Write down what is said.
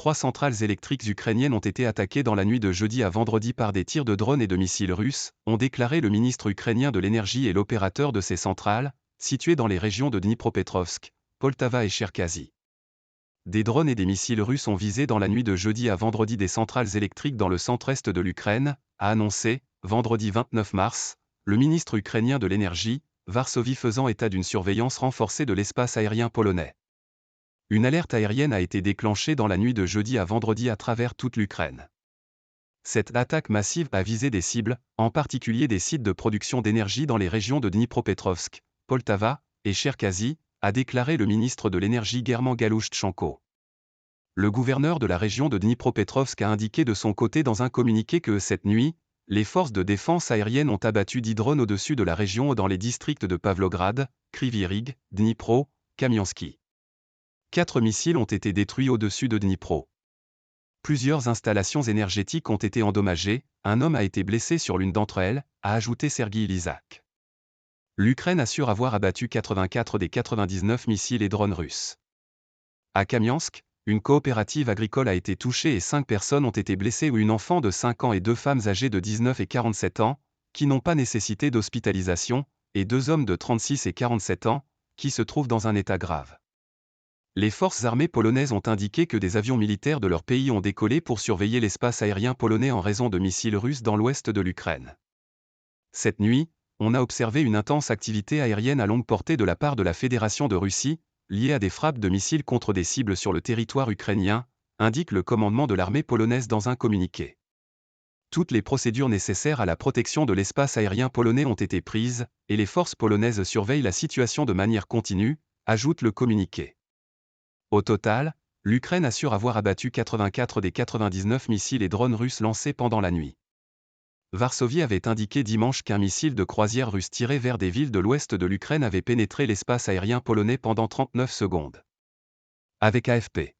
3 centrales électriques ukrainiennes ont été attaquées dans la nuit de jeudi à vendredi par des tirs de drones et de missiles russes, ont déclaré le ministre ukrainien de l'énergie et l'opérateur de ces centrales, situées dans les régions de Dnipropetrovsk, Poltava et Cherkasy. Des drones et des missiles russes ont visé dans la nuit de jeudi à vendredi des centrales électriques dans le centre-est de l'Ukraine, a annoncé, vendredi 29 mars, le ministre ukrainien de l'énergie, Varsovie, faisant état d'une surveillance renforcée de l'espace aérien polonais. Une alerte aérienne a été déclenchée dans la nuit de jeudi à vendredi à travers toute l'Ukraine. Cette attaque massive a visé des cibles, en particulier des sites de production d'énergie dans les régions de Dnipropetrovsk, Poltava et Cherkasy, a déclaré le ministre de l'énergie German Galushchenko. Le gouverneur de la région de Dnipropetrovsk a indiqué de son côté dans un communiqué que cette nuit, les forces de défense aérienne ont abattu 10 drones au-dessus de la région dans les districts de Pavlograd, Kryvyi Rih, Dnipro, Kamiansky. 4 missiles ont été détruits au-dessus de Dnipro. Plusieurs installations énergétiques ont été endommagées, un homme a été blessé sur l'une d'entre elles, a ajouté Sergueï Lysak. L'Ukraine assure avoir abattu 84 des 99 missiles et drones russes. À Kamiansk, une coopérative agricole a été touchée et 5 personnes ont été blessées, ou une enfant de 5 ans et 2 femmes âgées de 19 et 47 ans, qui n'ont pas nécessité d'hospitalisation, et 2 hommes de 36 et 47 ans, qui se trouvent dans un état grave. Les forces armées polonaises ont indiqué que des avions militaires de leur pays ont décollé pour surveiller l'espace aérien polonais en raison de missiles russes dans l'ouest de l'Ukraine. Cette nuit, on a observé une intense activité aérienne à longue portée de la part de la Fédération de Russie, liée à des frappes de missiles contre des cibles sur le territoire ukrainien, indique le commandement de l'armée polonaise dans un communiqué. Toutes les procédures nécessaires à la protection de l'espace aérien polonais ont été prises, et les forces polonaises surveillent la situation de manière continue, ajoute le communiqué. Au total, l'Ukraine assure avoir abattu 84 des 99 missiles et drones russes lancés pendant la nuit. Varsovie avait indiqué dimanche qu'un missile de croisière russe tiré vers des villes de l'ouest de l'Ukraine avait pénétré l'espace aérien polonais pendant 39 secondes. Avec AFP.